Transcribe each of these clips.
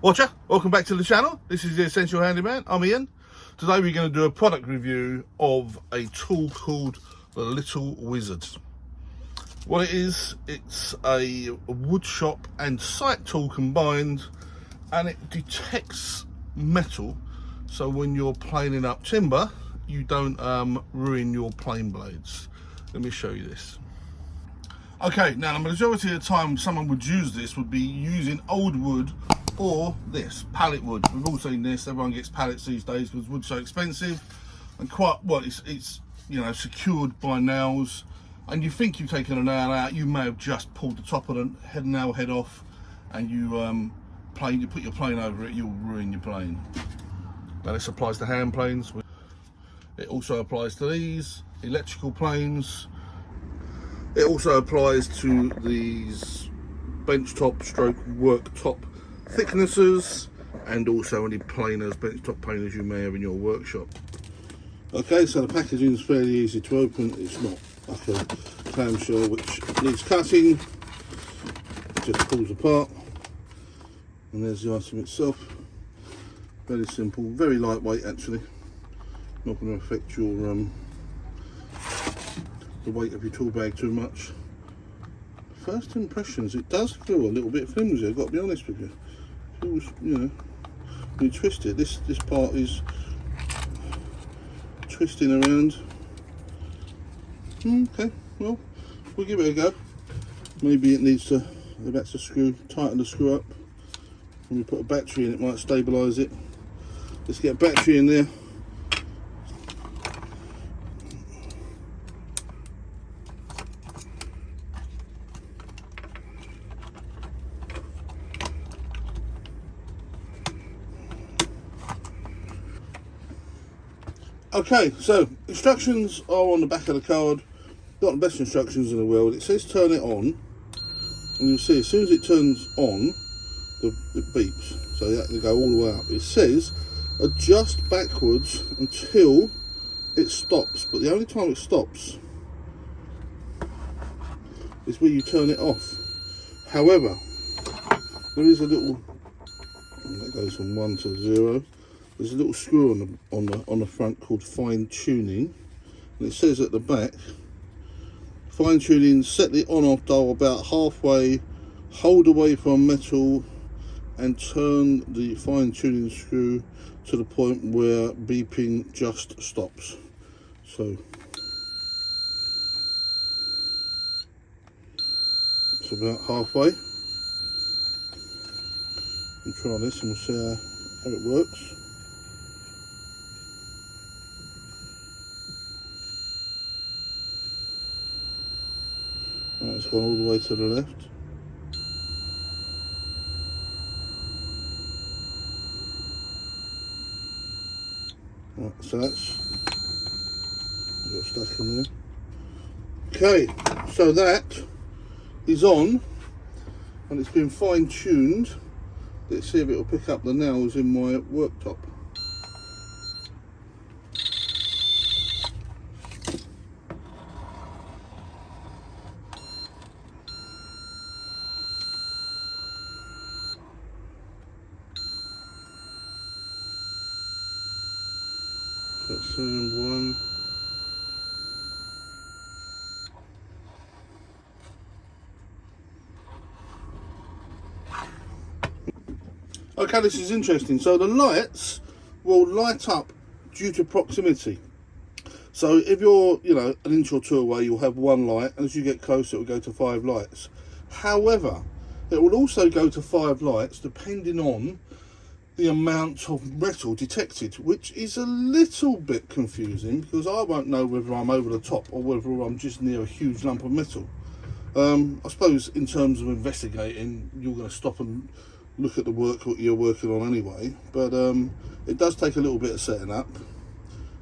Watcher, welcome back to the channel. This is the Essential Handyman. I'm Ian. Today we're going to do a product review of a tool called the Little Wizard. What it is, it's a wood shop and site tool combined, and it detects metal, so when you're planing up timber you don't ruin your plane blades. Let me show you this. Okay, now the majority of the time someone would use this would be using old wood or this, pallet wood. We've all seen this, everyone gets pallets these days because wood's so expensive and quite, well, it's you know, secured by nails, and you think you've taken a nail out, you may have just pulled the top of the nail head off, and you put your plane over it, you'll ruin your plane. Now this applies to hand planes. It also applies to these electrical planes. It also applies to these benchtop stroke worktop thicknesses, and also any planers, benchtop planers you may have in your workshop. Okay, so the packaging is fairly easy to open. It's not like a clamshell which needs cutting. It just pulls apart, and there's the item itself. Very simple, very lightweight actually. Not going to affect your the weight of your tool bag too much. First impressions, it does feel a little bit flimsy, I've got to be honest with you. It feels, you know, when you twist it, this part is twisting around. Okay, well, we'll give it a go. Maybe it needs to, that's a screw, tighten the screw up. When we put a battery in, it might stabilise it. Let's get a battery in there. Okay, so instructions are on the back of the card. Got the best instructions in the world. It says turn it on, and you'll see as soon as it turns on, it beeps. So that can go all the way up. It says adjust backwards until it stops, but the only time it stops is when you turn it off. However, there is a little, that goes from 1 to 0. There's a little screw on the front called fine tuning, and it says at the back, fine tuning, set the on off dial about halfway, hold away from metal and turn the fine tuning screw to the point where beeping just stops. So it's about halfway. We'll try this and we'll see how it works. Right, it's gone all the way to the left. Right, so that's got stuck in there. Okay, so that is on, and it's been fine tuned. Let's see if it will pick up the nails in my worktop. That's sound one. Okay, this is interesting. So the lights will light up due to proximity. So if you're, you know, an inch or two away, you'll have one light, and as you get closer, it will go to 5 lights. However, it will also go to 5 lights depending on the amount of metal detected, which is a little bit confusing because I won't know whether I'm over the top or whether I'm just near a huge lump of metal. I suppose in terms of investigating, you're going to stop and look at the work what you're working on anyway, but it does take a little bit of setting up.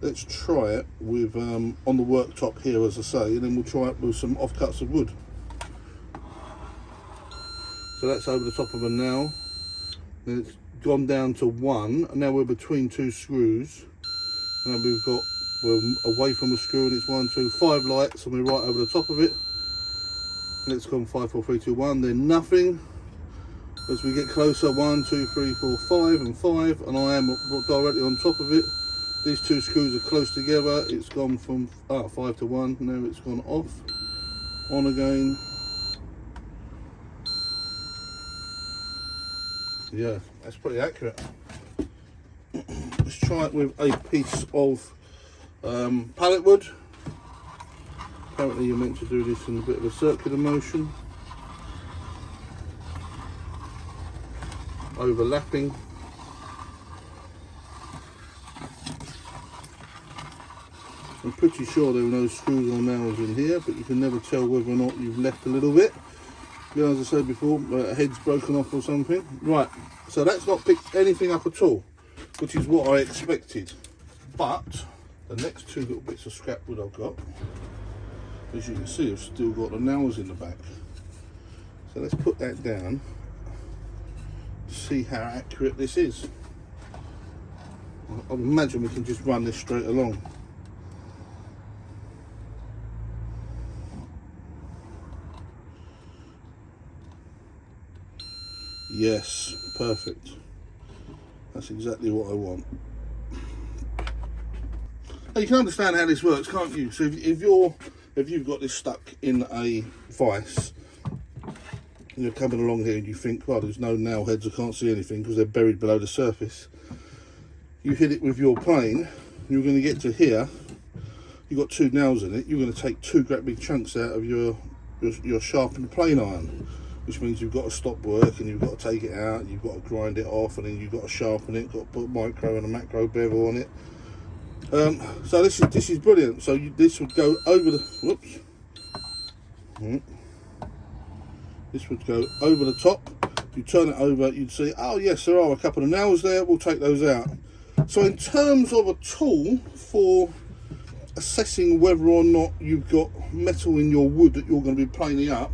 Let's try it with on the worktop here, as I say, and then we'll try it with some offcuts of wood. So that's over the top of a nail. Then it's gone down to 1, and now we're between 2 screws, and we're away from the screw, and it's 1, 2, 5 lights, and we're right over the top of it, and it's gone 5, 4, 3, 2, 1. Then nothing, As we get closer, 1, 2, 3, 4, 5 and 5, and I am directly on top of it. These two screws are close together. It's gone from 5 to 1, now it's gone off, on again. Yeah, that's pretty accurate. Let's try it with a piece of pallet wood. Apparently you're meant to do this in a bit of a circular motion. Overlapping. I'm pretty sure there are no screws or nails in here, but you can never tell whether or not you've left a little bit. You know, as I said before, a head's broken off or something. Right, so that's not picked anything up at all, which is what I expected. But the next two little bits of scrap wood I've got, as you can see, I've still got the nails in the back. So let's put that down, see how accurate this is. I imagine we can just run this straight along. Yes, perfect. That's exactly what I want. Now you can understand how this works, can't you? So if you've got this stuck in a vise, and you're coming along here and you think, well, there's no nail heads, I can't see anything because they're buried below the surface. You hit it with your plane, you're going to get to here, you've got two nails in it, you're going to take two great big chunks out of your sharpened plane iron, which means you've got to stop work and you've got to take it out, and you've got to grind it off, and then you've got to sharpen it, got to put micro and a macro bevel on it. So this is brilliant. So this would go over the, whoops, this would go over the top. You turn it over, you'd see, oh yes, there are a couple of nails there, we'll take those out. So in terms of a tool for assessing whether or not you've got metal in your wood that you're going to be planing up,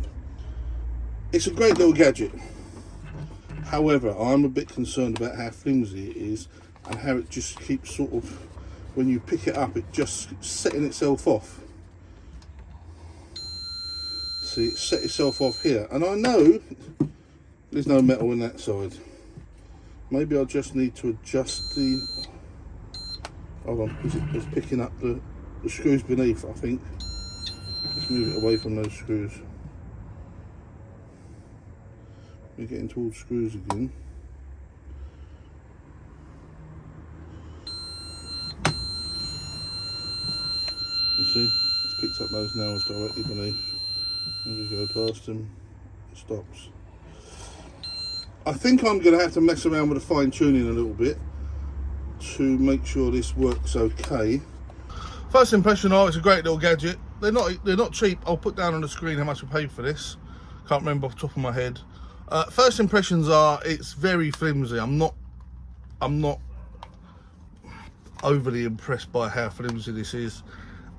it's a great little gadget. However, I'm a bit concerned about how flimsy it is and how it just keeps sort of, when you pick it up, it just setting itself off. See, it set itself off here, and I know there's no metal in that side. Maybe I just need to adjust the, hold on, it's picking up the screws beneath, I think. Let's move it away from those screws. We're getting towards screws again. You see, it's picked up those nails directly beneath. And we go past them, it stops. I think I'm going to have to mess around with the fine tuning a little bit to make sure this works okay. First impression, it's a great little gadget. They're not cheap. I'll put down on the screen how much I paid for this. Can't remember off the top of my head. First impressions are it's very flimsy. I'm not overly impressed by how flimsy this is,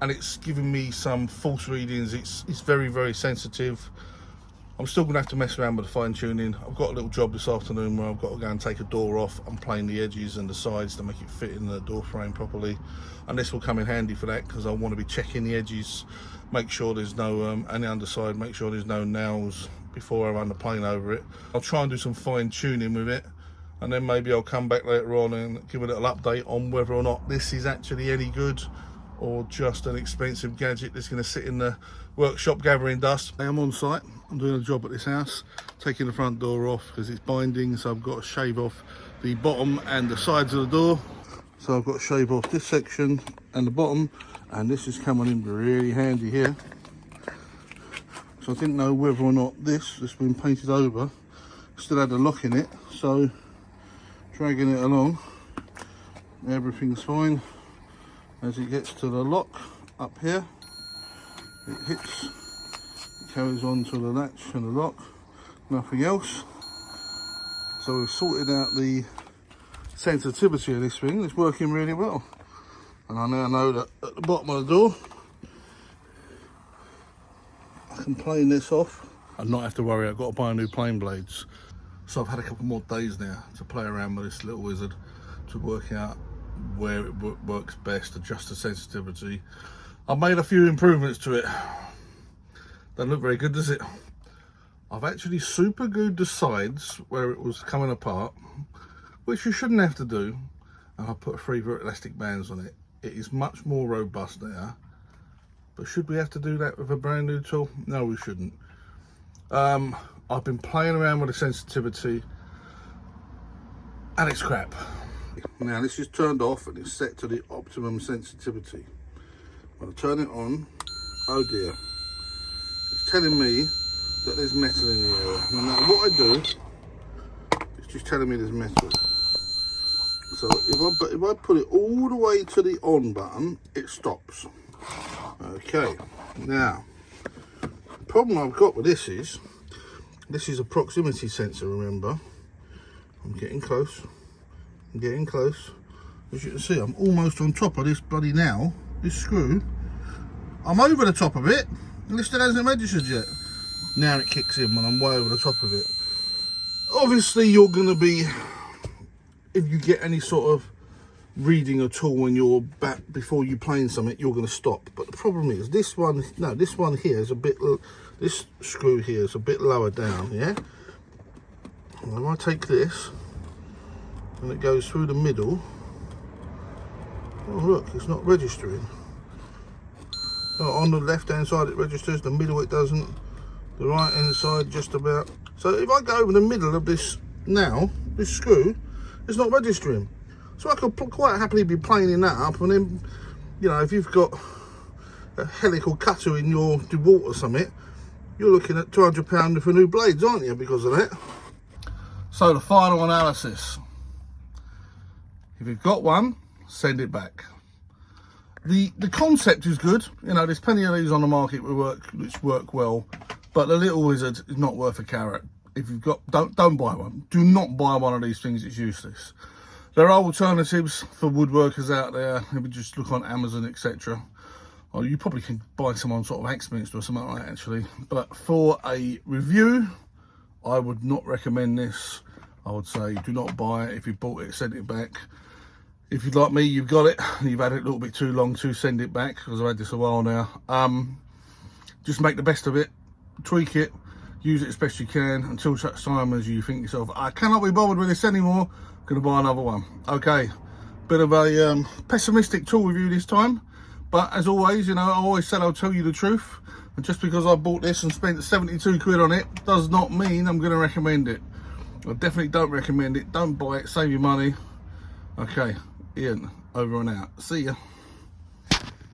and it's giving me some false readings. It's very, very sensitive. I'm still going to have to mess around with the fine tuning. I've got a little job this afternoon where I've got to go and take a door off and plane the edges and the sides to make it fit in the door frame properly, and this will come in handy for that because I want to be checking the edges, make sure there's no and the underside, make sure there's no nails before I run the plane over it. I'll try and do some fine tuning with it, and then maybe I'll come back later on and give a little update on whether or not this is actually any good or just an expensive gadget that's going to sit in the workshop gathering dust. I'm on site, I'm doing a job at this house, taking the front door off because it's binding, so I've got to shave off the bottom and the sides of the door. So I've got to shave off this section and the bottom, and this is coming in really handy here. So I didn't know whether or not this that's been painted over still had a lock in it, so dragging it along, everything's fine. As it gets to the lock up here, it hits, it carries on to the latch and the lock, nothing else. So we've sorted out the sensitivity of this thing. It's working really well, and I now know that at the bottom of the door I can plane this off and not have to worry I've got to buy new plane blades. So I've had a couple more days now to play around with this little wizard to work out where it works best, adjust the sensitivity. I've made a few improvements to it. Doesn't look very good, does it? I've actually super glued the sides where it was coming apart, which you shouldn't have to do, and I put 3 elastic bands on it. It is much more robust now, but should we have to do that with a brand new tool? No, we shouldn't. I've been playing around with the sensitivity and it's crap. Now this is turned off and it's set to the optimum sensitivity. When I turn it on, oh dear, it's telling me that there's metal in the area. No matter what I do, it's just telling me there's metal. So if I put it all the way to the on button, it stops. Okay, now the problem I've got with this is a proximity sensor, remember. I'm getting close, I'm getting close. As you can see, I'm almost on top of this bloody now, this screw. I'm over the top of it, and it still hasn't registered yet. Now it kicks in when I'm way over the top of it. Obviously you're going to be, if you get any sort of reading at all when you're back before you playing something, you're going to stop. But the problem is this one here is a bit, this screw here is a bit lower down, yeah? And if I take this and it goes through the middle, oh look, it's not registering. Oh, on the left hand side it registers, the middle it doesn't, the right hand side just about. So if I go over the middle of this now, this screw, it's not registering. So I could quite happily be planing that up, and then, you know, if you've got a helical cutter in your DeWalt or something, you're looking at £200 for new blades, aren't you, because of that? So the final analysis. If you've got one, send it back. The concept is good. You know, there's plenty of these on the market which work well, but the little wizard is not worth a carrot. If you've got, don't buy one. Do not buy one of these things. It's useless. There are alternatives for woodworkers out there. If you just look on Amazon, etc. Or you probably can buy some on sort of Axminster or something like that, actually. But for a review, I would not recommend this. I would say do not buy it. If you bought it, send it back. If you're like me, you've got it, you've had it a little bit too long to send it back, because I've had this a while now. Just make the best of it, tweak it, use it as best you can until such time as you think yourself, I cannot be bothered with this anymore, I'm going to buy another one. Okay, bit of a pessimistic tool review this time, but as always, you know, I always said I'll tell you the truth, and just because I bought this and spent 72 quid on it does not mean I'm going to recommend it. I definitely don't recommend it. Don't buy it, save your money. Okay, Ian, over and out. See ya.